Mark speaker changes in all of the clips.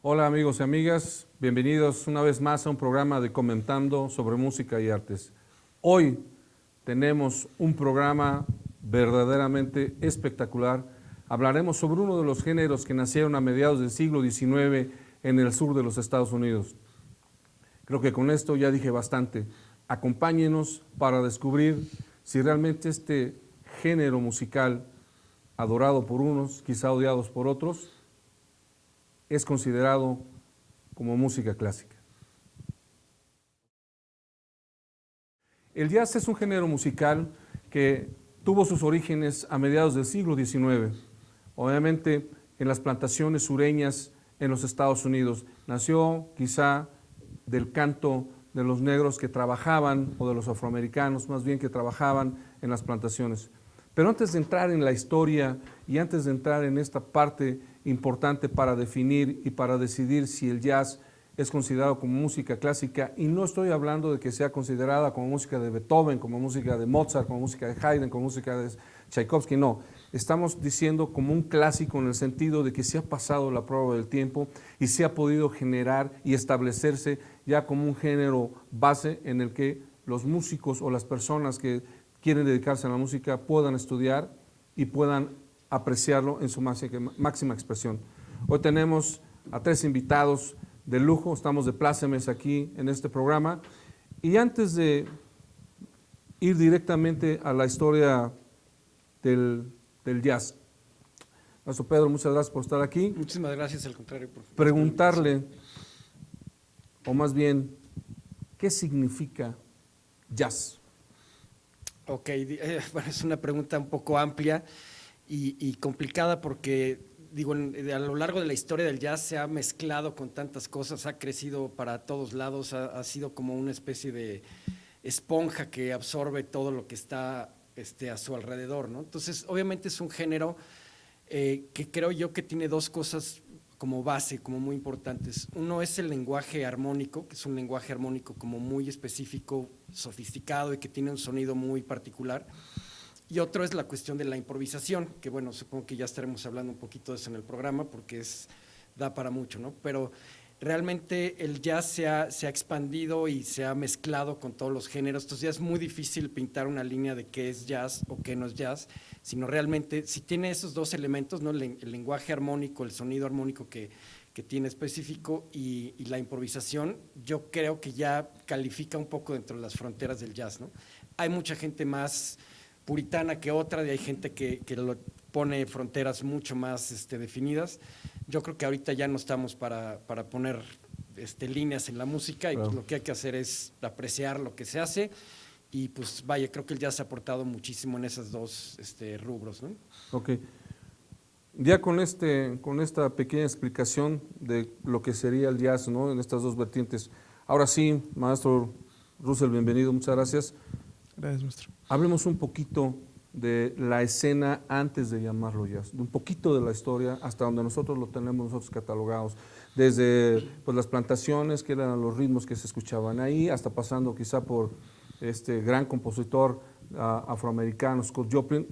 Speaker 1: Hola amigos y amigas, bienvenidos una vez más a un programa de Comentando sobre Música y Artes. Hoy tenemos un programa verdaderamente espectacular. Hablaremos sobre uno de los géneros que nacieron a mediados del siglo XIX en el sur de los Estados Unidos. Creo que con esto ya dije bastante. Acompáñenos para descubrir si realmente este género musical, adorado por unos, quizá odiados por otros, es considerado como música clásica. El jazz es un género musical que tuvo sus orígenes a mediados del siglo XIX, obviamente en las plantaciones sureñas en los Estados Unidos. Nació quizá del canto de los negros que trabajaban, o de los afroamericanos más bien, que trabajaban en las plantaciones. Pero antes de entrar en la historia y antes de entrar en esta parte importante para definir y para decidir si el jazz es considerado como música clásica, y no estoy hablando de que sea considerada como música de Beethoven, como música de Mozart, como música de Haydn, como música de Tchaikovsky, no. Estamos diciendo como un clásico en el sentido de que se ha pasado la prueba del tiempo y se ha podido generar y establecerse ya como un género base en el que los músicos o las personas que quieren dedicarse a la música puedan estudiar y puedan apreciarlo en su máxima expresión. Hoy tenemos a tres invitados de lujo, estamos de plácemes aquí en este programa, y antes de ir directamente a la historia del jazz, Maestro Pedro, muchas gracias por estar aquí.
Speaker 2: Muchísimas gracias, al contrario.
Speaker 1: Preguntarle, o más bien, ¿qué significa jazz?
Speaker 2: Ok, bueno, es una pregunta un poco amplia y complicada porque, digo, a lo largo de la historia del jazz se ha mezclado con tantas cosas, ha crecido para todos lados, ha sido como una especie de esponja que absorbe todo lo que está a su alrededor, ¿no? Entonces, obviamente es un género que creo yo que tiene dos cosas como base, como muy importantes. Uno es el lenguaje armónico, que es un lenguaje armónico como muy específico, sofisticado y que tiene un sonido muy particular. Y otro es la cuestión de la improvisación, que bueno, supongo que ya estaremos hablando un poquito de eso en el programa porque da para mucho, ¿no? Pero realmente el jazz se ha expandido y se ha mezclado con todos los géneros, entonces ya es muy difícil pintar una línea de qué es jazz o qué no es jazz, sino realmente si tiene esos dos elementos, ¿no? El lenguaje armónico, el sonido armónico que tiene específico y la improvisación, yo creo que ya califica un poco dentro de las fronteras del jazz, ¿no? Hay mucha gente más puritana que otra, y hay gente que lo pone fronteras mucho más definidas. Yo creo que ahorita ya no estamos para poner líneas en la música y pues lo que hay que hacer es apreciar lo que se hace y pues vaya, creo que el jazz ha aportado muchísimo en esos dos rubros, ¿no?
Speaker 1: Ok. Ya con esta pequeña explicación de lo que sería el jazz, ¿no? En estas dos vertientes. Ahora sí, maestro Russell, bienvenido, muchas gracias.
Speaker 3: Gracias, maestro.
Speaker 1: Hablemos un poquito de la escena antes de llamarlo jazz, de un poquito de la historia hasta donde nosotros lo tenemos nosotros catalogados, desde pues, las plantaciones, que eran los ritmos que se escuchaban ahí, hasta pasando quizá por este gran compositor afroamericano, Scott Joplin.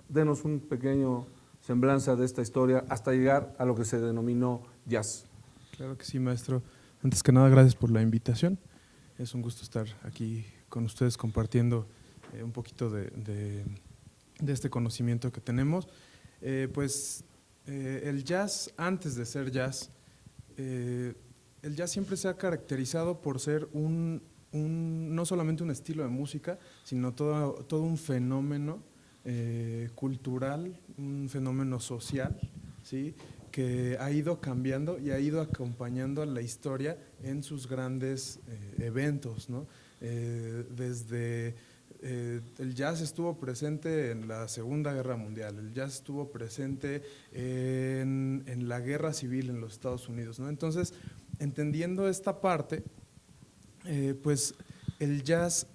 Speaker 1: Denos un pequeño semblanza de esta historia hasta llegar a lo que se denominó jazz.
Speaker 3: Claro que sí, maestro. Antes que nada, gracias por la invitación. Es un gusto estar aquí con ustedes compartiendo un poquito de este conocimiento que tenemos. El jazz, antes de ser jazz, el jazz siempre se ha caracterizado por ser no solamente un estilo de música, sino todo un fenómeno cultural, un fenómeno social, ¿sí?, que ha ido cambiando y ha ido acompañando a la historia en sus grandes eventos, ¿no? Desde el jazz estuvo presente en la Segunda Guerra Mundial, el jazz estuvo presente en la Guerra Civil en los Estados Unidos, ¿no? Entonces, entendiendo esta parte, pues el jazz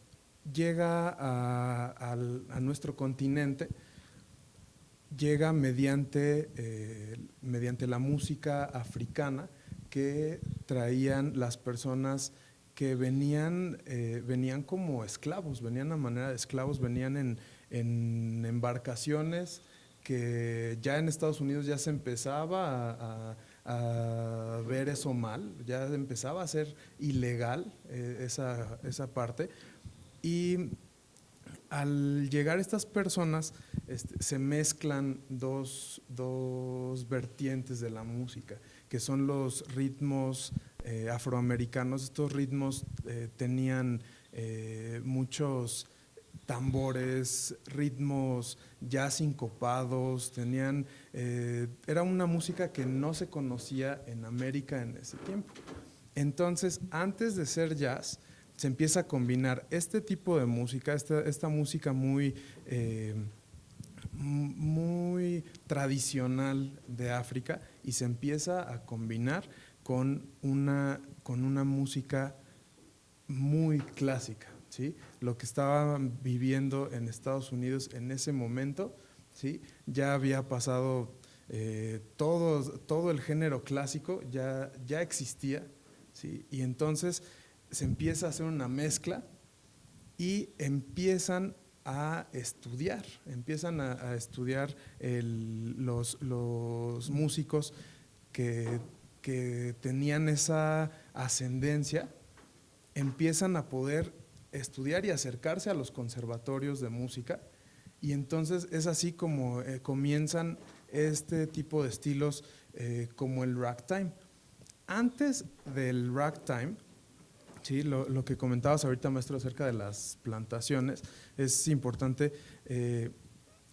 Speaker 3: llega a nuestro continente, llega mediante la música africana que traían las personas que venían como esclavos, venían a manera de esclavos, venían en embarcaciones que ya en Estados Unidos ya se empezaba a a ver eso mal, ya empezaba a ser ilegal esa parte. Y al llegar estas personas, se mezclan dos vertientes de la música, que son los ritmos afroamericanos. Estos ritmos tenían muchos tambores, ritmos ya sincopados, era una música que no se conocía en América en ese tiempo. Entonces, antes de ser jazz, se empieza a combinar este tipo de música, esta música muy tradicional de África, y se empieza a combinar con una música muy clásica, ¿sí? Lo que estaban viviendo en Estados Unidos en ese momento, ¿sí? Ya había pasado todo el género clásico, ya existía, ¿sí? Y entonces se empieza a hacer una mezcla y empiezan a estudiar los músicos que tenían esa ascendencia, empiezan a poder estudiar y acercarse a los conservatorios de música, y entonces es así como comienzan este tipo de estilos como el ragtime. Antes del ragtime, sí, lo que comentabas ahorita, maestro, acerca de las plantaciones, es importante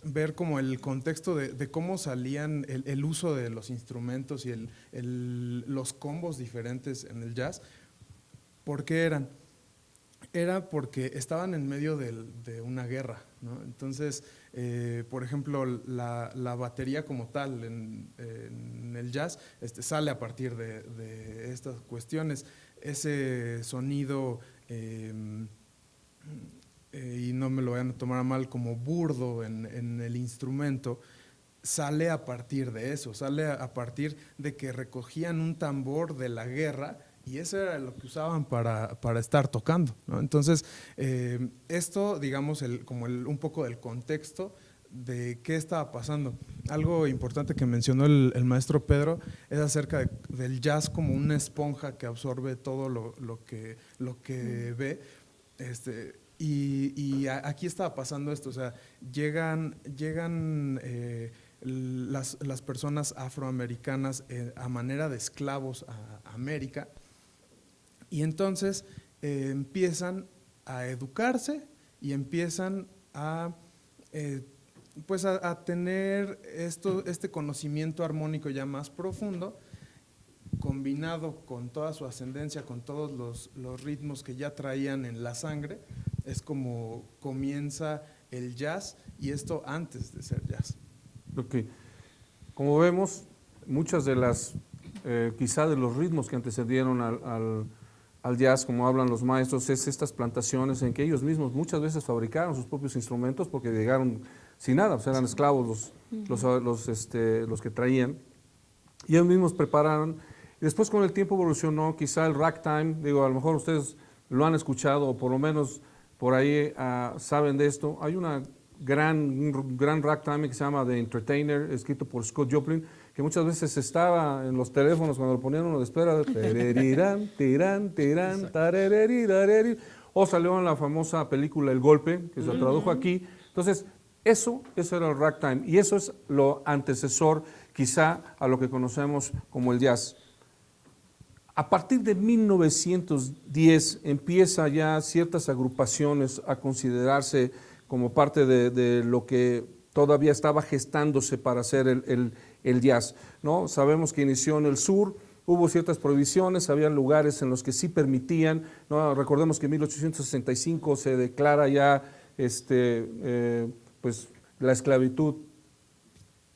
Speaker 3: ver como el contexto de cómo salían el uso de los instrumentos y los combos diferentes en el jazz. ¿Por qué eran? Era porque estaban en medio de una guerra, ¿no? Entonces, por ejemplo, la batería como tal en el jazz sale a partir de estas cuestiones. Ese sonido, y no me lo vayan a tomar a mal, como burdo en el instrumento, sale a partir de eso, sale a partir de que recogían un tambor de la guerra, y eso era lo que usaban para estar tocando, ¿no? Entonces, esto, digamos, un poco del contexto de qué estaba pasando. Algo importante que mencionó el maestro Pedro es acerca del jazz como una esponja que absorbe todo lo que ve. Y aquí estaba pasando esto, o sea, llegan las personas afroamericanas a manera de esclavos a América, y entonces empiezan a educarse y empiezan a tener este conocimiento armónico ya más profundo, combinado con toda su ascendencia, con todos los ritmos que ya traían en la sangre. Es como comienza el jazz, y esto antes de ser jazz.
Speaker 1: Ok. Como vemos, muchas de las, quizá de los ritmos que antecedieron al jazz, como hablan los maestros, es estas plantaciones en que ellos mismos muchas veces fabricaron sus propios instrumentos porque llegaron sin nada, o sea, eran esclavos los que traían, y ellos mismos prepararon. Y después, con el tiempo, evolucionó quizá el ragtime. Digo, a lo mejor ustedes lo han escuchado, o por lo menos por ahí saben de esto. Hay un gran ragtime que se llama The Entertainer, escrito por Scott Joplin, que muchas veces estaba en los teléfonos cuando lo ponían uno de espera, o salió en la famosa película El Golpe, que se tradujo aquí. Entonces, eso era el ragtime, y eso es lo antecesor quizá a lo que conocemos como el jazz. A partir de 1910 empieza ya ciertas agrupaciones a considerarse como parte de lo que todavía estaba gestándose para hacer el jazz, ¿no? Sabemos que inició en el sur, hubo ciertas prohibiciones, había lugares en los que sí permitían, ¿no? Recordemos que en 1865 se declara ya pues la esclavitud,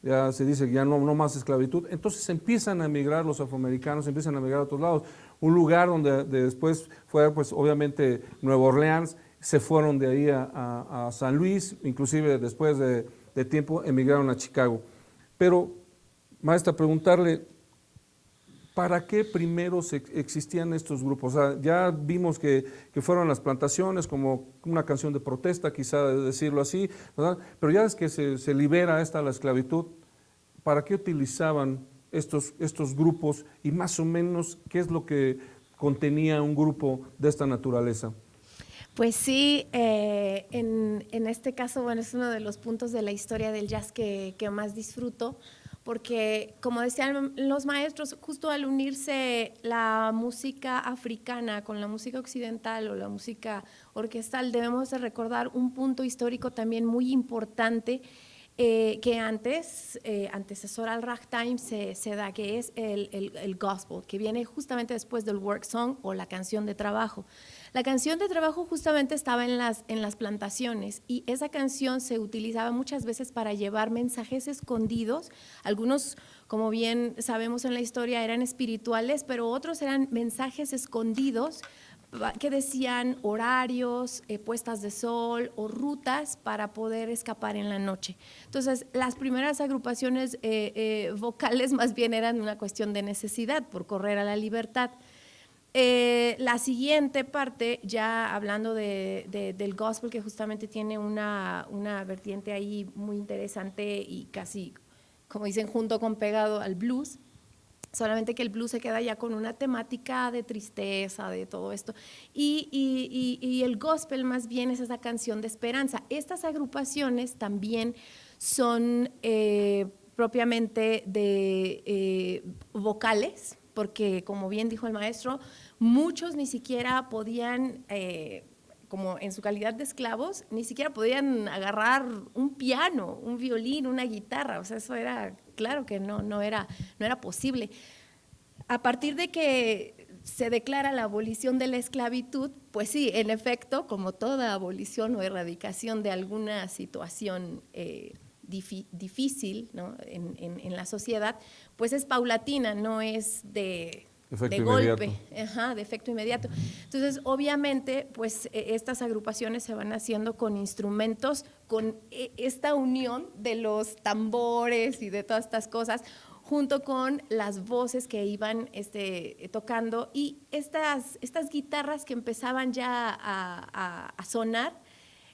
Speaker 1: ya se dice que ya no más esclavitud. Entonces empiezan a emigrar los afroamericanos, empiezan a emigrar a otros lados. Un lugar donde después fue, pues obviamente, Nueva Orleans. Se fueron de ahí a San Luis, inclusive después de tiempo emigraron a Chicago. Pero, maestra, preguntarle, ¿para qué primero existían estos grupos? O sea, ya vimos que fueron las plantaciones como una canción de protesta, quizá decirlo así, ¿verdad? Pero ya es que se libera la esclavitud, ¿para qué utilizaban estos grupos y más o menos qué es lo que contenía un grupo de esta naturaleza?
Speaker 4: Pues sí, en este caso, bueno, es uno de los puntos de la historia del jazz que más disfruto, porque como decían los maestros, justo al unirse la música africana con la música occidental o la música orquestal, debemos de recordar un punto histórico también muy importante que antecesor al ragtime se da, que es el gospel, que viene justamente después del work song o la canción de trabajo. La canción de trabajo justamente estaba en las plantaciones y esa canción se utilizaba muchas veces para llevar mensajes escondidos. Algunos, como bien sabemos en la historia, eran espirituales, pero otros eran mensajes escondidos que decían horarios, puestas de sol o rutas para poder escapar en la noche. Entonces, las primeras agrupaciones vocales más bien eran una cuestión de necesidad por correr a la libertad. La siguiente parte, ya hablando del gospel, que justamente tiene una vertiente ahí muy interesante y casi, como dicen, junto con pegado al blues, solamente que el blues se queda ya con una temática de tristeza, de todo esto, y el gospel más bien es esa canción de esperanza. Estas agrupaciones también son propiamente de vocales, porque como bien dijo el maestro, muchos ni siquiera podían, como en su calidad de esclavos, ni siquiera podían agarrar un piano, un violín, una guitarra, o sea, eso era, claro que no era posible. A partir de que se declara la abolición de la esclavitud, pues sí, en efecto, como toda abolición o erradicación de alguna situación difícil, ¿no?, en la sociedad, pues es paulatina, no es de golpe, de efecto inmediato. Entonces, obviamente, pues estas agrupaciones se van haciendo con instrumentos, con esta unión de los tambores y de todas estas cosas, junto con las voces que iban tocando y estas guitarras que empezaban ya a sonar.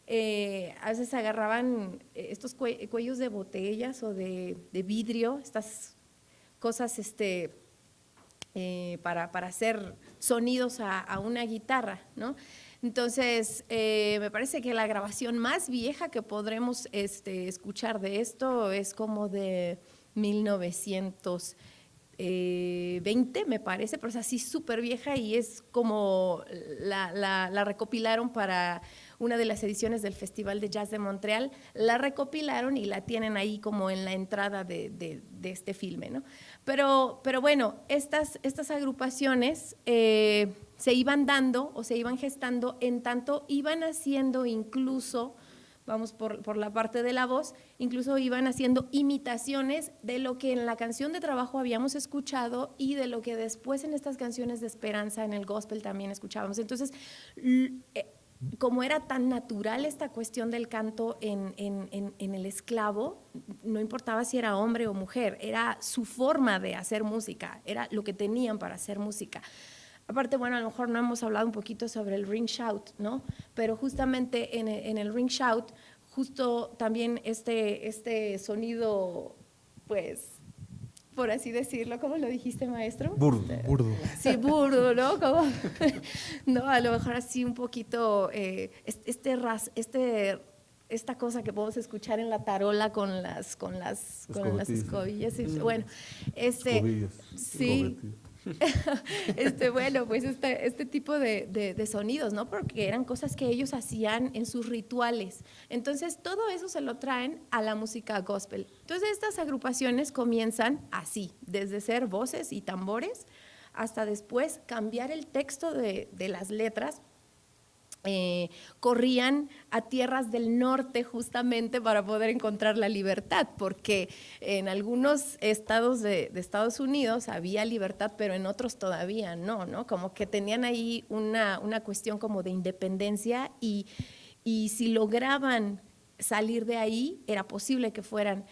Speaker 4: A veces agarraban estos cuellos de botellas o de vidrio, estas cosas para hacer sonidos a una guitarra, ¿no? Entonces, me parece que la grabación más vieja que podremos escuchar de esto es como de 1920, me parece, pero es así súper vieja y es como la recopilaron para una de las ediciones del Festival de Jazz de Montreal, la recopilaron y la tienen ahí como en la entrada de este filme, ¿no? Pero bueno, estas agrupaciones se iban dando o se iban gestando en tanto iban haciendo incluso, vamos por la parte de la voz, incluso iban haciendo imitaciones de lo que en la canción de trabajo habíamos escuchado y de lo que después en estas canciones de esperanza, en el gospel también escuchábamos. Entonces, como era tan natural esta cuestión del canto en el esclavo, no importaba si era hombre o mujer, era su forma de hacer música, era lo que tenían para hacer música. Aparte, bueno, a lo mejor no hemos hablado un poquito sobre el ring shout, ¿no? Pero justamente en el ring shout, justo también este sonido, pues, por así decirlo, ¿cómo lo dijiste, maestro?
Speaker 3: Burdo.
Speaker 4: Sí, burdo, ¿no? Como, no, a lo mejor así un poquito, esta cosa que podemos escuchar en la tarola con las escobillas. Bueno,
Speaker 1: escobillas.
Speaker 4: Sí. Bueno, pues este tipo de sonidos, ¿no? Porque eran cosas que ellos hacían en sus rituales. Entonces, todo eso se lo traen a la música gospel. Entonces, estas agrupaciones comienzan así, desde ser voces y tambores, hasta después cambiar el texto de las letras. Corrían a tierras del norte justamente para poder encontrar la libertad, porque en algunos estados de Estados Unidos había libertad, pero en otros todavía no, como que tenían ahí una cuestión como de independencia y si lograban salir de ahí, era posible que fueran.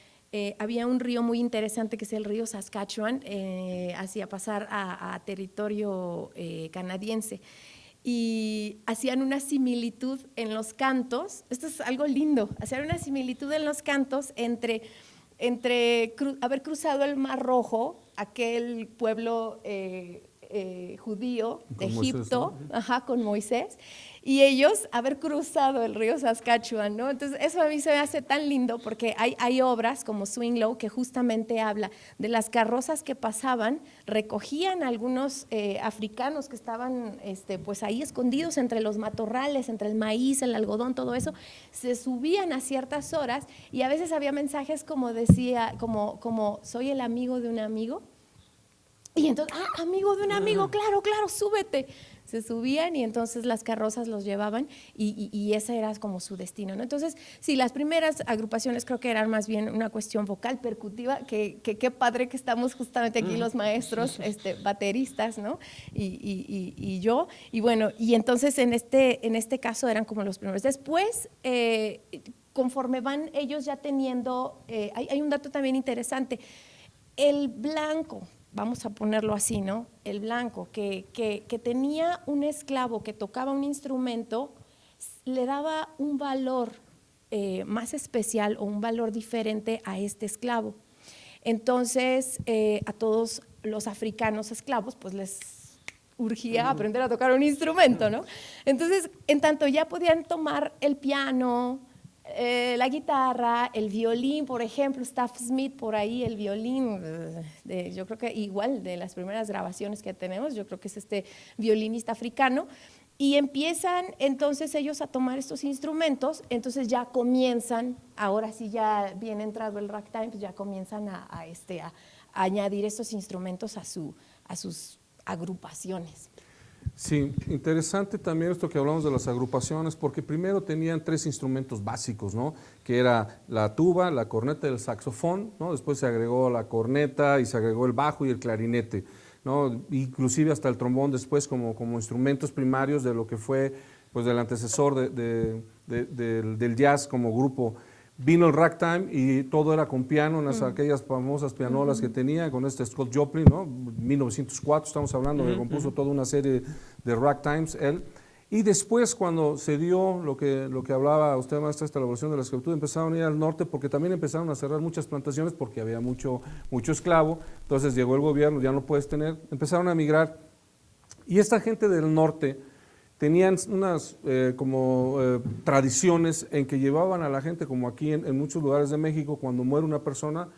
Speaker 4: Había un río muy interesante que es el río Saskatchewan, hacía pasar a territorio canadiense. Y hacían una similitud en los cantos, esto es algo lindo, hacían una similitud en los cantos entre haber cruzado el Mar Rojo, aquel pueblo judío de
Speaker 1: Con Moisés,
Speaker 4: Egipto,
Speaker 1: ¿no?
Speaker 4: ajá, con Moisés, y ellos haber cruzado el río Saskatchewan, ¿no? Entonces, eso a mí se me hace tan lindo porque hay obras como Swing Low que justamente habla de las carrozas que pasaban, recogían a algunos africanos que estaban pues ahí escondidos entre los matorrales, entre el maíz, el algodón, todo eso, se subían a ciertas horas y a veces había mensajes como decía, como soy el amigo de un amigo. Y entonces, amigo de un amigo, claro, súbete. Se subían y entonces las carrozas los llevaban y ese era como su destino, ¿no? Entonces, sí, las primeras agrupaciones creo que eran más bien una cuestión vocal, percutiva, que qué padre que estamos justamente aquí los maestros, bateristas, ¿no? Y yo, y bueno, y entonces en este caso eran como los primeros. Después, conforme van ellos ya teniendo, hay un dato también interesante, el blanco, vamos a ponerlo así, ¿no? El blanco, que tenía un esclavo que tocaba un instrumento, le daba un valor más especial o un valor diferente a este esclavo. Entonces, a todos los africanos esclavos, pues les urgía aprender a tocar un instrumento, ¿no? Entonces, en tanto ya podían tomar el piano, la guitarra, el violín, por ejemplo, Staff Smith por ahí, el violín, yo creo que igual de las primeras grabaciones que tenemos, yo creo que es este violinista africano, y empiezan entonces ellos a tomar estos instrumentos, entonces ya comienzan, ahora sí ya bien entrado el ragtime, pues ya comienzan a añadir estos instrumentos a sus agrupaciones.
Speaker 1: Sí, interesante también esto que hablamos de las agrupaciones, porque primero tenían 3 instrumentos básicos, ¿no? Que era la tuba, la corneta y el saxofón, ¿no? Después se agregó la corneta y se agregó el bajo y el clarinete, ¿no? Inclusive hasta el trombón después como instrumentos primarios de lo que fue pues del antecesor del jazz como grupo. Vino el ragtime y todo era con piano, en aquellas famosas pianolas que tenía, con Scott Joplin, ¿no? 1904 estamos hablando, que compuso toda una serie de ragtimes él. Y después cuando se dio lo que hablaba usted, maestra, esta elaboración de la esclavitud, empezaron a ir al norte porque también empezaron a cerrar muchas plantaciones porque había mucho esclavo, entonces llegó el gobierno, ya no puedes tener, empezaron a migrar. Y esta gente del norte tenían unas tradiciones en que llevaban a la gente, como aquí en muchos lugares de México, cuando muere una persona,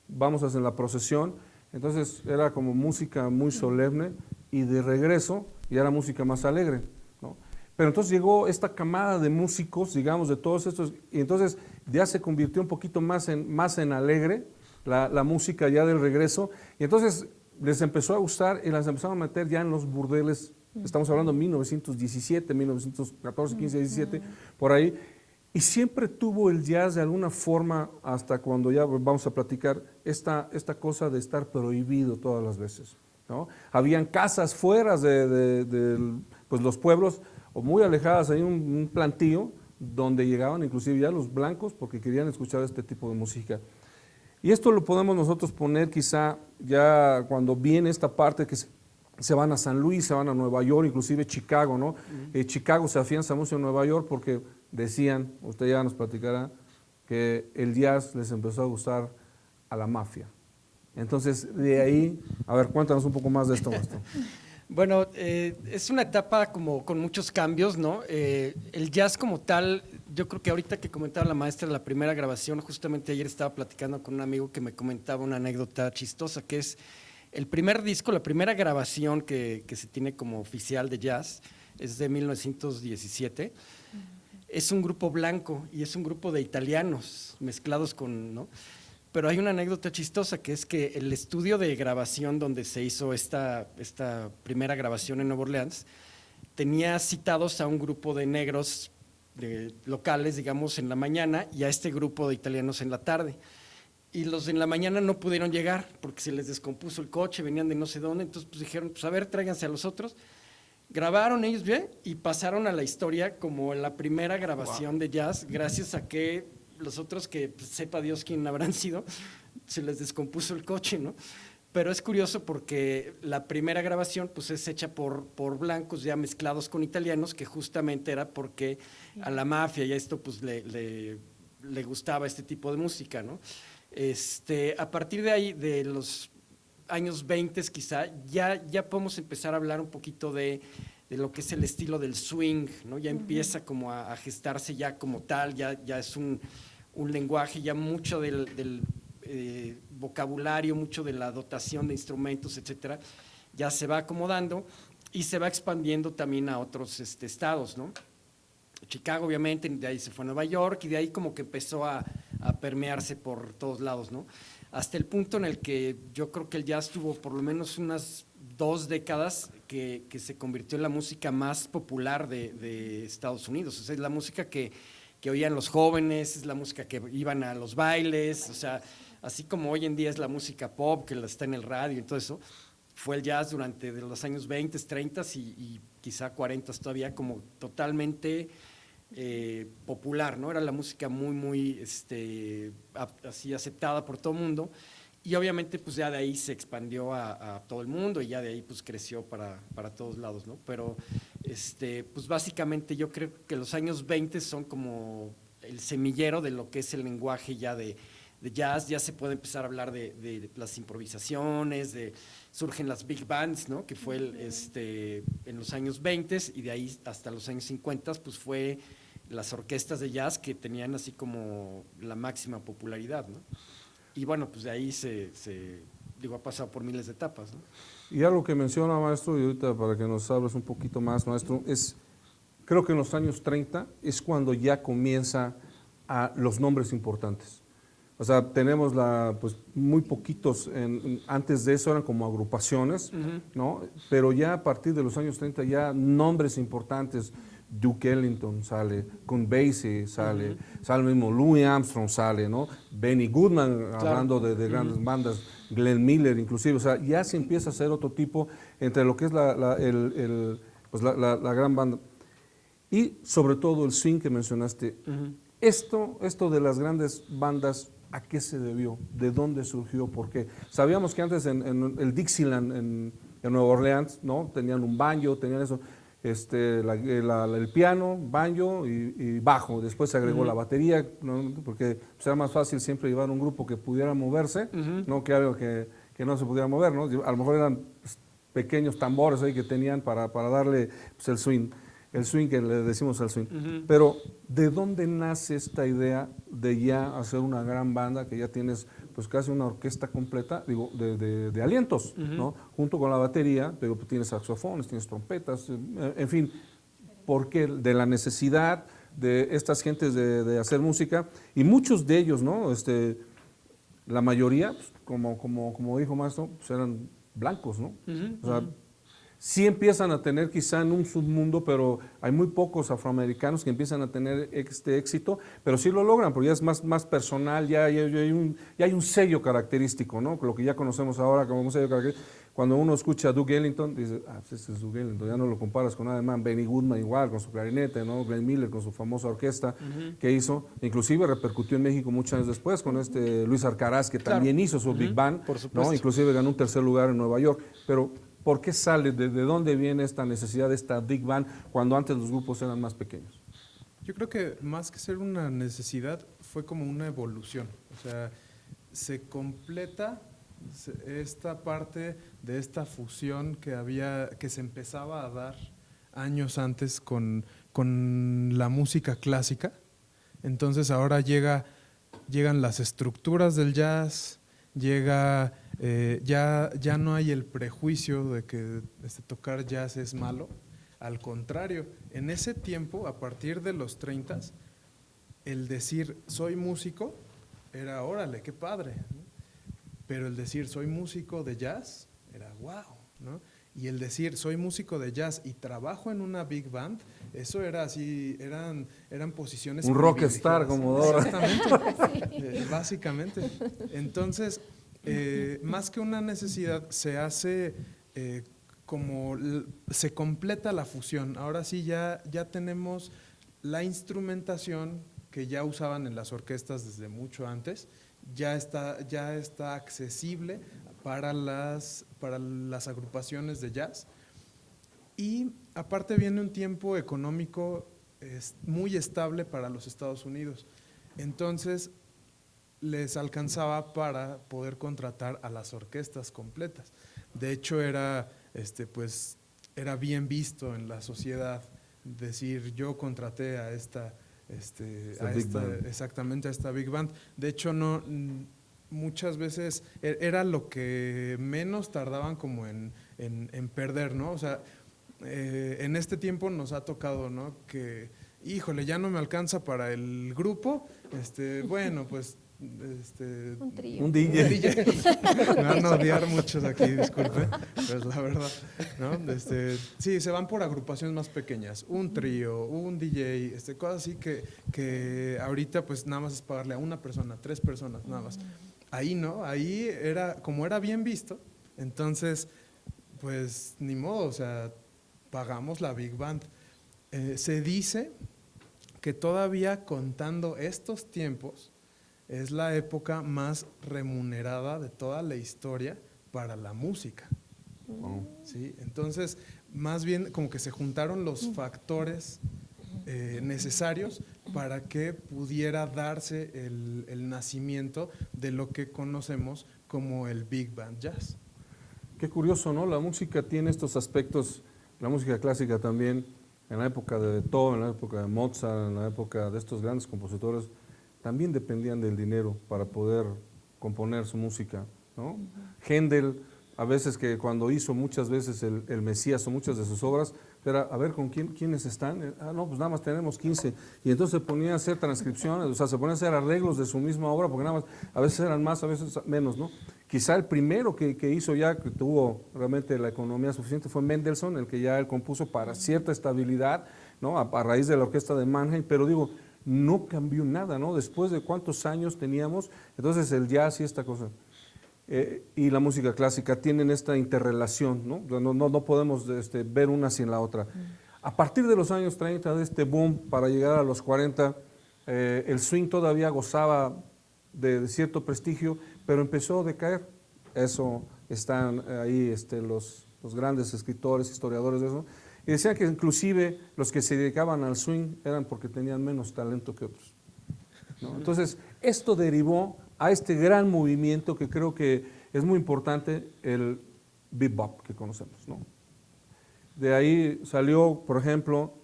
Speaker 1: vamos a hacer la procesión, entonces era como música muy solemne y de regreso ya era música más alegre, ¿no? Pero entonces llegó esta camada de músicos, digamos, de todos estos, y entonces ya se convirtió un poquito más en alegre la música ya del regreso, y entonces les empezó a gustar y las empezaron a meter ya en los burdeles. Estamos hablando de 1917, 1914, 15, 17, por ahí. Y siempre tuvo el jazz de alguna forma, hasta cuando ya vamos a platicar, esta cosa de estar prohibido todas las veces, ¿no? Habían casas fuera de pues los pueblos, o muy alejadas, hay un plantío donde llegaban inclusive ya los blancos porque querían escuchar este tipo de música. Y esto lo podemos nosotros poner quizá ya cuando viene esta parte que se van a San Luis, se van a Nueva York, inclusive Chicago, ¿no? Chicago se afianza mucho en Nueva York porque decían, usted ya nos platicará, que el jazz les empezó a gustar a la mafia. Entonces, de ahí, a ver, cuéntanos un poco más de esto, maestro.
Speaker 2: Bueno, es una etapa como con muchos cambios, ¿no? El jazz como tal, yo creo que ahorita que comentaba la maestra la primera grabación, justamente ayer estaba platicando con un amigo que me comentaba una anécdota chistosa, que es el primer disco, la primera grabación que se tiene como oficial de jazz es de 1917. Es un grupo blanco y es un grupo de italianos mezclados con, ¿no? Pero hay una anécdota chistosa que es que el estudio de grabación donde se hizo esta primera grabación en Nueva Orleans tenía citados a un grupo de negros locales, digamos, en la mañana y a este grupo de italianos en la tarde. Y los de en la mañana no pudieron llegar porque se les descompuso el coche, venían de no sé dónde, entonces pues dijeron, pues a ver, tráiganse a los otros. Grabaron ellos bien y pasaron a la historia como la primera grabación de jazz, gracias a que los otros, que pues, sepa Dios quién habrán sido, se les descompuso el coche, ¿no? Pero es curioso porque la primera grabación pues es hecha por blancos ya mezclados con italianos, que justamente era porque a la mafia y a esto pues le gustaba este tipo de música, ¿no? A partir de ahí, de los años 20 quizá, ya podemos empezar a hablar un poquito de lo que es el estilo del swing, ¿no? Ya empieza como a gestarse ya como tal, ya es un lenguaje, ya mucho del vocabulario, mucho de la dotación de instrumentos, etcétera, ya se va acomodando y se va expandiendo también a otros estados, ¿no? Chicago, obviamente, de ahí se fue a Nueva York y de ahí como que empezó a permearse por todos lados, ¿no? Hasta el punto en el que yo creo que el jazz tuvo por lo menos unas 2 décadas que se convirtió en la música más popular de Estados Unidos. O sea, es la música que oían los jóvenes, es la música que iban a los bailes, o sea, así como hoy en día es la música pop que está en el radio y todo eso, fue el jazz durante de los años 20, 30 y quizá 40 todavía como totalmente popular, ¿no? Era la música muy así aceptada por todo el mundo y obviamente pues ya de ahí se expandió a todo el mundo y ya de ahí pues creció para todos lados, ¿no? Pero pues básicamente yo creo que los años 20 son como el semillero de lo que es el lenguaje ya de jazz, ya se puede empezar a hablar de las improvisaciones, surgen las big bands, ¿no? Que fue en los años 20 y de ahí hasta los años 50 pues fue las orquestas de jazz que tenían así como la máxima popularidad, ¿no? Y bueno, pues de ahí ha pasado por miles de etapas, ¿no?
Speaker 1: Y algo que menciona, maestro, y ahorita para que nos hables un poquito más, maestro, creo que en los años 30 es cuando ya comienza a los nombres importantes. O sea, tenemos pues muy poquitos, antes de eso eran como agrupaciones, ¿no? Pero ya a partir de los años 30 ya nombres importantes, Duke Ellington sale, Count Basie sale, sale el mismo Louis Armstrong sale, ¿no? Benny Goodman, claro, hablando de grandes bandas, Glenn Miller inclusive, o sea, ya se empieza a hacer otro tipo entre lo que es la gran banda y sobre todo el swing que mencionaste. Esto de las grandes bandas, ¿a qué se debió? ¿De dónde surgió? ¿Por qué? Sabíamos que antes en el Dixieland en Nueva Orleans, ¿no? Tenían un banjo, tenían eso, el piano, banjo y bajo. Después se agregó la batería, ¿no? Porque pues, era más fácil siempre llevar un grupo que pudiera moverse, no que algo que no se pudiera mover, ¿no? A lo mejor eran pues, pequeños tambores ahí que tenían para darle pues, el swing que le decimos al swing. Pero, ¿de dónde nace esta idea de ya hacer una gran banda que ya tienes pues casi una orquesta completa, digo, de alientos, ¿no? Junto con la batería, pero tienes saxofones, tienes trompetas, en fin, ¿por qué? De la necesidad de estas gentes de hacer música y muchos de ellos, ¿no? La mayoría, pues, como dijo Maestro, pues eran blancos, ¿no? O sea, sí empiezan a tener quizá en un submundo, pero hay muy pocos afroamericanos que empiezan a tener este éxito, pero sí lo logran, porque ya es más personal, ya hay un sello característico, ¿no? Lo que ya conocemos ahora como un sello característico. Cuando uno escucha a Duke Ellington, dice, pues este es Duke Ellington, ya no lo comparas con nada más. Benny Goodman igual, con su clarinete, ¿no? Glenn Miller con su famosa orquesta que hizo, inclusive repercutió en México muchos años después con Luis Arcaraz, que también hizo su Big Band,
Speaker 2: por supuesto,
Speaker 1: ¿no? Inclusive ganó un tercer lugar en Nueva York, pero ¿por qué sale? ¿De dónde viene esta necesidad de esta Big Band cuando antes los grupos eran más pequeños?
Speaker 3: Yo creo que más que ser una necesidad, fue como una evolución. O sea, se completa esta parte de esta fusión que se empezaba a dar años antes con la música clásica. Entonces ahora llegan las estructuras del jazz, ya no hay el prejuicio de que tocar jazz es malo. Al contrario, en ese tiempo, a partir de los 30, el decir soy músico era órale, qué padre, ¿no? Pero el decir soy músico de jazz era wow, ¿no? Y el decir soy músico de jazz y trabajo en una big band, eso era así, eran posiciones
Speaker 1: un rockstar como Dora.
Speaker 3: Exactamente, básicamente. Entonces, más que una necesidad, se hace se completa la fusión. Ahora sí ya tenemos la instrumentación que ya usaban en las orquestas desde mucho antes, ya está accesible para las agrupaciones de jazz. Y aparte viene un tiempo económico muy estable para los Estados Unidos. Entonces, les alcanzaba para poder contratar a las orquestas completas. De hecho, pues, era bien visto en la sociedad decir, yo contraté a exactamente a esta big band. De hecho, muchas veces era lo que menos tardaban como en perder, ¿no? O sea, en este tiempo nos ha tocado, ¿no? Que, híjole, ya no me alcanza para el grupo, bueno, pues
Speaker 4: Un trío.
Speaker 1: Un DJ.
Speaker 3: me van a odiar muchos aquí, disculpe, pero es la verdad, ¿no? Sí, se van por agrupaciones más pequeñas, un trío, un DJ, cosas así que ahorita pues nada más es pagarle a una persona, 3 personas, nada más. Ahí no, ahí como era bien visto, entonces pues ni modo, o sea, pagamos la big band. Se dice que todavía contando estos tiempos es la época más remunerada de toda la historia para la música. ¿Sí? Entonces, más bien como que se juntaron los factores necesarios para que pudiera darse el nacimiento de lo que conocemos como el Big Band Jazz.
Speaker 1: Qué curioso, ¿no? La música tiene estos aspectos, la música clásica también, en la época de Beethoven, en la época de Mozart, en la época de estos grandes compositores, también dependían del dinero para poder componer su música, ¿no? Händel, a veces que cuando hizo muchas veces el Mesías o muchas de sus obras, era a ver con quiénes están, no, pues nada más tenemos 15, y entonces se ponía a hacer transcripciones, o sea, se ponía a hacer arreglos de su misma obra, porque nada más, a veces eran más, a veces menos, ¿no? Quizá el primero que hizo ya, que tuvo realmente la economía suficiente, fue Mendelssohn, el que ya él compuso para cierta estabilidad, ¿no? A raíz de la orquesta de Mannheim, pero digo, no cambió nada, ¿no? Después de cuántos años teníamos, entonces el jazz y esta cosa. Y la música clásica tienen esta interrelación, ¿no? No podemos ver una sin la otra. A partir de los años 30, de este boom, para llegar a los 40, el swing todavía gozaba de cierto prestigio, pero empezó a decaer. Eso están ahí los grandes escritores, historiadores de eso, y decían que inclusive los que se dedicaban al swing eran porque tenían menos talento que otros, ¿no? Entonces, esto derivó a este gran movimiento que creo que es muy importante, el bebop que conocemos, ¿no? De ahí salió, por ejemplo,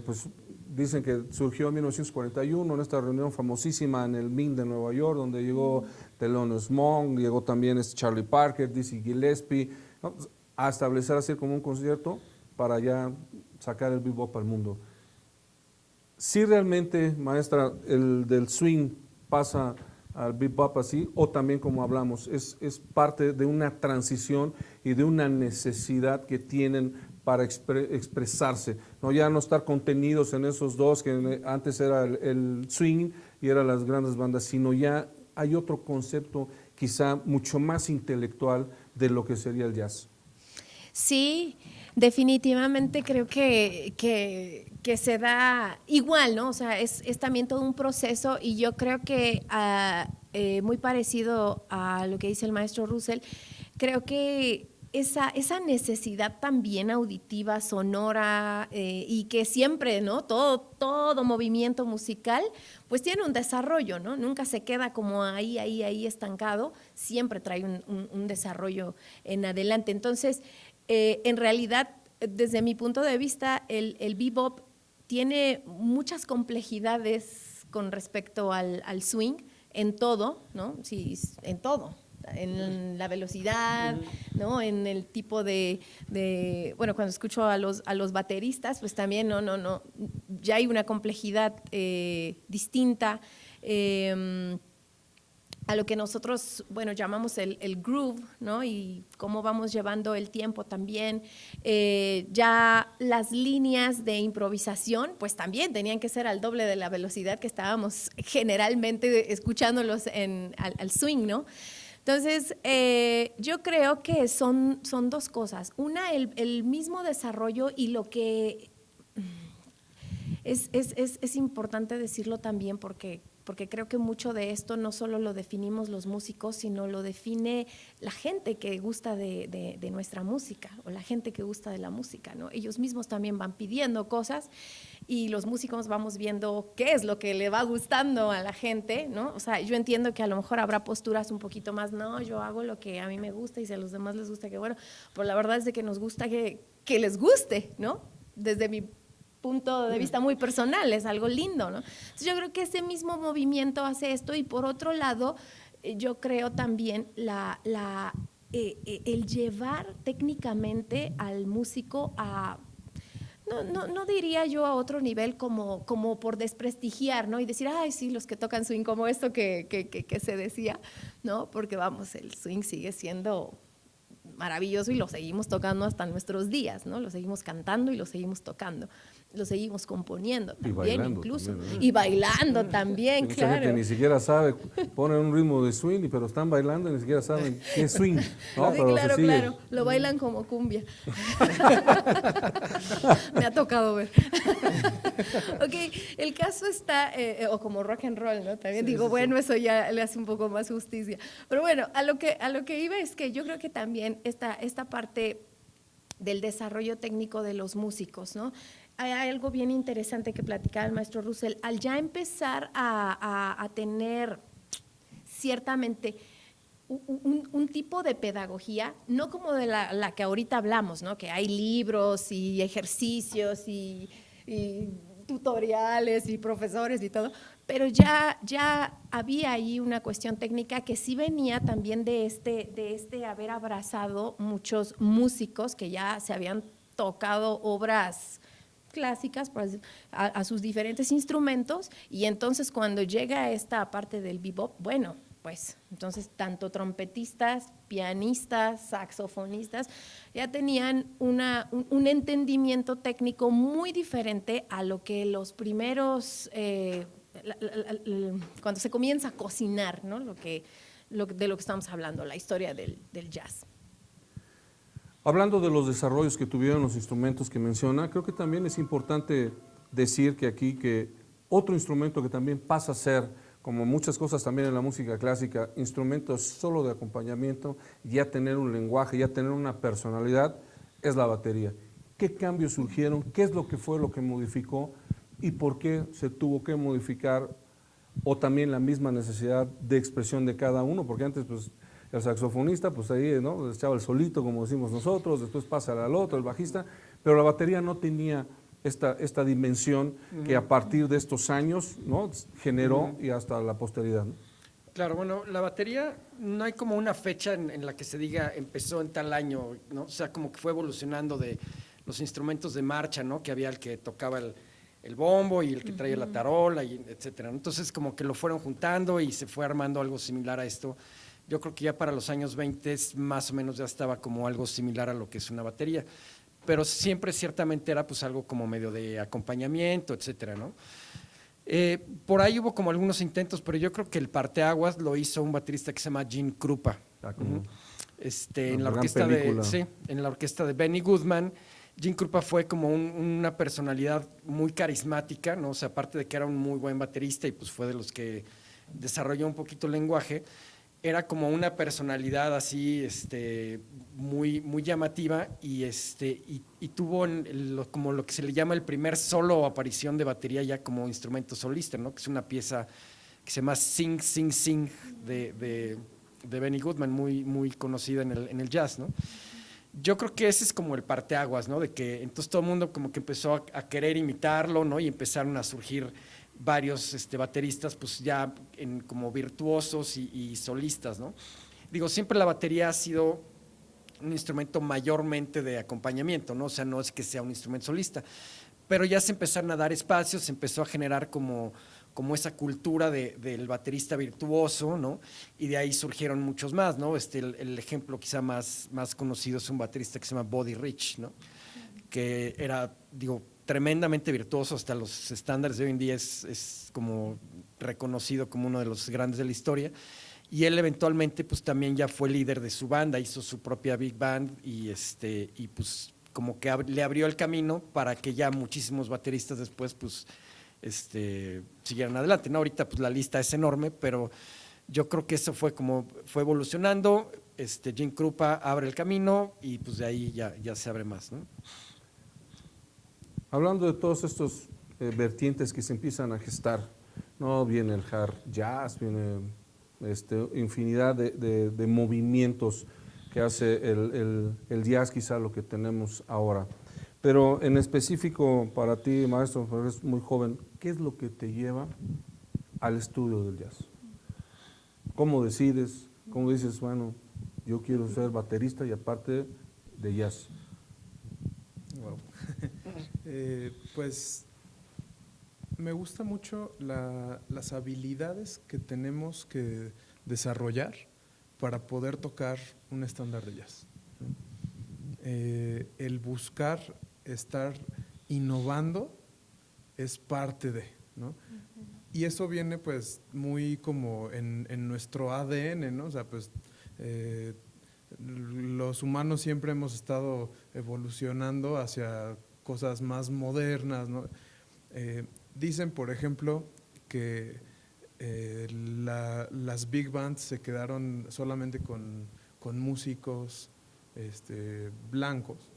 Speaker 1: pues dicen que surgió en 1941 en esta reunión famosísima en el Mint de Nueva York, donde llegó Thelonious Monk, llegó también Charlie Parker, Dizzy Gillespie, ¿no? A establecer así como un concierto para ya sacar el bebop al mundo. Si realmente, maestra, el del swing pasa al bebop así, o también como hablamos, es parte de una transición y de una necesidad que tienen para expresarse, ¿no? Ya no estar contenidos en esos dos, que antes era el swing y eran las grandes bandas, sino ya hay otro concepto quizá mucho más intelectual de lo que sería el jazz.
Speaker 4: Sí, definitivamente creo que se da igual, ¿no? O sea, es también todo un proceso y yo creo que muy parecido a lo que dice el maestro Russell, creo que esa necesidad también auditiva, sonora y que siempre, ¿no? Todo movimiento musical, pues tiene un desarrollo, ¿no? Nunca se queda como ahí estancado, siempre trae un desarrollo en adelante. Entonces, en realidad, desde mi punto de vista, el bebop tiene muchas complejidades con respecto al swing en todo, ¿no? Sí, en todo. En la velocidad, ¿no? En el tipo de bueno, cuando escucho a los bateristas, pues también no, ya hay una complejidad distinta a lo que nosotros, bueno, llamamos el groove, ¿no? Y cómo vamos llevando el tiempo también. Ya las líneas de improvisación, pues también tenían que ser al doble de la velocidad que estábamos generalmente escuchándolos al swing, ¿no? Entonces, yo creo que son dos cosas. Una, el mismo desarrollo y lo que es importante decirlo también porque porque creo que mucho de esto no solo lo definimos los músicos, sino lo define la gente que gusta de nuestra música o la gente que gusta de la música, ¿no? Ellos mismos también van pidiendo cosas y los músicos vamos viendo qué es lo que le va gustando a la gente, ¿no? O sea, yo entiendo que a lo mejor habrá posturas un poquito más, no, yo hago lo que a mí me gusta y si a los demás les gusta, que bueno, pero la verdad es de que nos gusta que les guste, ¿no? Desde mi punto de vista muy personal, es algo lindo, ¿no? Entonces yo creo que ese mismo movimiento hace esto y por otro lado, yo creo también el llevar técnicamente al músico a, no diría yo a otro nivel como por desprestigiar, ¿no? Y decir, ay, sí, los que tocan swing, como esto que se decía, ¿no? Porque vamos, el swing sigue siendo maravilloso y lo seguimos tocando hasta nuestros días, ¿no? Lo seguimos cantando y lo seguimos tocando, lo seguimos componiendo también incluso.
Speaker 1: También, ¿no?
Speaker 4: Y bailando también,
Speaker 1: Mucha
Speaker 4: claro.
Speaker 1: gente ni siquiera sabe, ponen un ritmo de swing, pero están bailando y ni siquiera saben qué es swing, ¿no?
Speaker 4: Sí,
Speaker 1: Pero
Speaker 4: claro,
Speaker 1: se sigue.
Speaker 4: claro, lo bailan como cumbia. Me ha tocado ver. Ok, el caso está, o como rock and roll, ¿no? También digo, bueno, eso ya le hace un poco más justicia. Pero bueno, a lo que iba es que yo creo que también esta parte del desarrollo técnico de los músicos, ¿no? Hay algo bien interesante que platicaba el maestro Russell, al ya empezar a tener ciertamente un tipo de pedagogía, no como de la que ahorita hablamos, ¿no? Que hay libros y ejercicios y tutoriales y profesores y todo, pero ya había ahí una cuestión técnica que sí venía también de haber abrazado muchos músicos que ya se habían tocado obras clásicas a sus diferentes instrumentos, y entonces cuando llega esta parte del bebop, bueno, pues entonces tanto trompetistas, pianistas, saxofonistas ya tenían un entendimiento técnico muy diferente a lo que los primeros, cuando se comienza a cocinar, ¿no? De lo que estamos hablando, la historia del jazz.
Speaker 1: Hablando de los desarrollos que tuvieron los instrumentos que menciona, creo que también es importante decir que otro instrumento que también pasa a ser, como muchas cosas también en la música clásica, instrumentos solo de acompañamiento, ya tener un lenguaje, ya tener una personalidad, es la batería. ¿Qué cambios surgieron? ¿Qué es lo que fue lo que modificó? ¿Y por qué se tuvo que modificar? O también la misma necesidad de expresión de cada uno, porque antes pues el saxofonista pues ahí, ¿no?, echaba el solito, como decimos nosotros, después pasa al otro, el bajista, pero la batería no tenía esta dimensión que a partir de estos años, ¿no?, generó y hasta la posteridad, ¿no?
Speaker 2: Claro, bueno, la batería no hay como una fecha en la que se diga empezó en tal año, ¿no? O sea, como que fue evolucionando de los instrumentos de marcha, ¿no? Que había el que tocaba el bombo y el que traía la tarola, y etcétera. Entonces, como que lo fueron juntando y se fue armando algo similar a esto. Yo creo que ya para los años 20 más o menos ya estaba como algo similar a lo que es una batería, pero siempre ciertamente era pues algo como medio de acompañamiento, etcétera, ¿no? Por ahí hubo como algunos intentos, pero yo creo que el parteaguas lo hizo un baterista que se llama Gene Krupa. En la orquesta en la orquesta de Benny Goodman. Gene Krupa fue como una personalidad muy carismática, ¿no? O sea, aparte de que era un muy buen baterista y pues fue de los que desarrolló un poquito el lenguaje, era como una personalidad así muy llamativa y tuvo como lo que se le llama el primer solo o aparición de batería ya como instrumento solista, ¿no? Que es una pieza que se llama Sing, Sing, Sing de Benny Goodman, muy conocida en el jazz, ¿no? Yo creo que ese es como el parteaguas, ¿no? De que entonces todo el mundo como que empezó a querer imitarlo, ¿no? Y empezaron a surgir varios bateristas pues ya como virtuosos y solistas, ¿no? Digo, siempre la batería ha sido un instrumento mayormente de acompañamiento, ¿no? O sea, no es que sea un instrumento solista, pero ya se empezaron a dar espacios, se empezó a generar como esa cultura del baterista virtuoso, ¿no? Y de ahí surgieron muchos más, ¿no? El ejemplo quizá más conocido es un baterista que se llama Buddy Rich, ¿no? Que era, digo, tremendamente virtuoso, hasta los estándares de hoy en día es como reconocido como uno de los grandes de la historia, y él eventualmente pues también ya fue líder de su banda, hizo su propia big band y pues como que le abrió el camino para que ya muchísimos bateristas después pues siguieran adelante, ¿no? Ahorita pues la lista es enorme, pero yo creo que eso fue como fue evolucionando. Jim Krupa abre el camino y pues de ahí ya se abre más, ¿no?
Speaker 1: Hablando de todos estos vertientes que se empiezan a gestar, ¿no? Viene el hard jazz, viene infinidad de movimientos que hace el jazz, quizá lo que tenemos ahora. Pero en específico para ti, maestro, porque eres muy joven, ¿qué es lo que te lleva al estudio del jazz? ¿Cómo decides? ¿Cómo dices, bueno, yo quiero ser baterista y aparte de jazz?
Speaker 3: Wow. Pues me gusta mucho las habilidades que tenemos que desarrollar para poder tocar un estándar de jazz. El buscar estar innovando es parte de, ¿no? Y eso viene pues muy como en nuestro ADN, ¿no? O sea, pues los humanos siempre hemos estado evolucionando hacia cosas más modernas, ¿no? Dicen, por ejemplo, que las big bands se quedaron solamente con músicos blancos,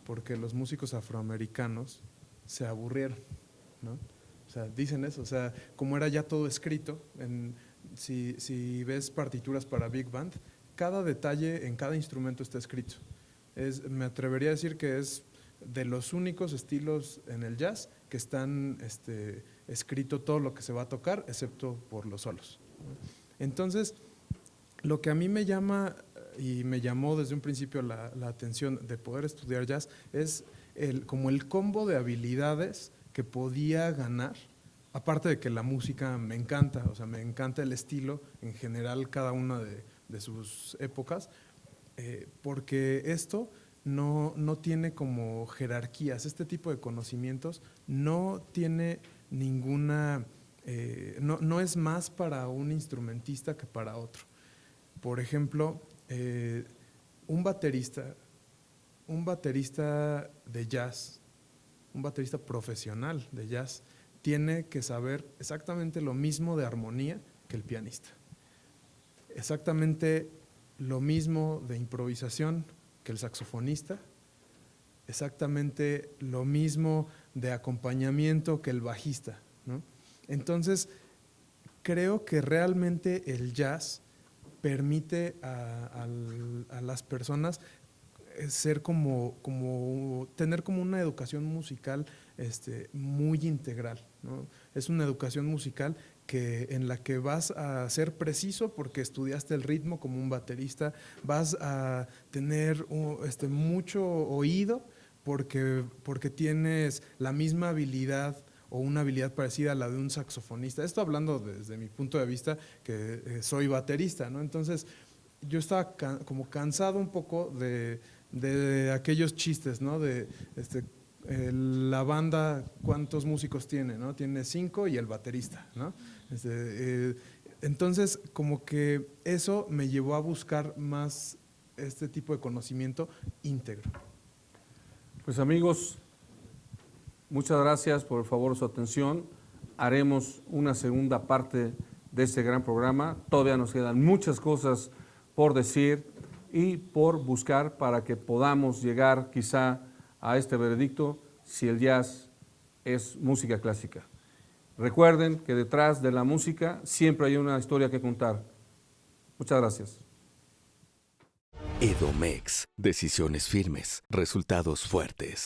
Speaker 3: porque los músicos afroamericanos se aburrieron, ¿no? O sea, dicen eso, o sea, como era ya todo escrito, si ves partituras para big band, cada detalle en cada instrumento está escrito. Me atrevería a decir que es de los únicos estilos en el jazz que están escrito todo lo que se va a tocar, excepto por los solos. Entonces, lo que a mí me llama y me llamó desde un principio la atención de poder estudiar jazz es como el combo de habilidades que podía ganar, aparte de que la música me encanta, o sea, me encanta el estilo en general, cada una de sus épocas, porque esto no tiene como jerarquías, este tipo de conocimientos no tiene ninguna, no es más para un instrumentista que para otro. Por ejemplo, un baterista de jazz, un baterista profesional de jazz, tiene que saber exactamente lo mismo de armonía que el pianista, exactamente lo mismo de improvisación que el saxofonista, exactamente lo mismo de acompañamiento que el bajista, ¿no? Entonces, creo que realmente el jazz permite a las personas ser tener como una educación musical muy integral, ¿no? Es una educación musical en la que vas a ser preciso porque estudiaste el ritmo como un baterista, vas a tener mucho oído porque tienes la misma habilidad o una habilidad parecida a la de un saxofonista. Esto hablando desde mi punto de vista, que soy baterista, ¿no? Entonces, yo estaba como cansado un poco de aquellos chistes, ¿no? La banda, ¿cuántos músicos tiene? ¿No? Tiene 5 y el baterista, ¿no? Entonces, como que eso me llevó a buscar más este tipo de conocimiento íntegro.
Speaker 1: Pues amigos, muchas gracias por el favor de su atención. Haremos una segunda parte de este gran programa. Todavía nos quedan muchas cosas por decir y por buscar para que podamos llegar quizá a este veredicto si el jazz es música clásica. Recuerden que detrás de la música siempre hay una historia que contar. Muchas gracias.
Speaker 5: Edomex. Decisiones firmes, resultados fuertes.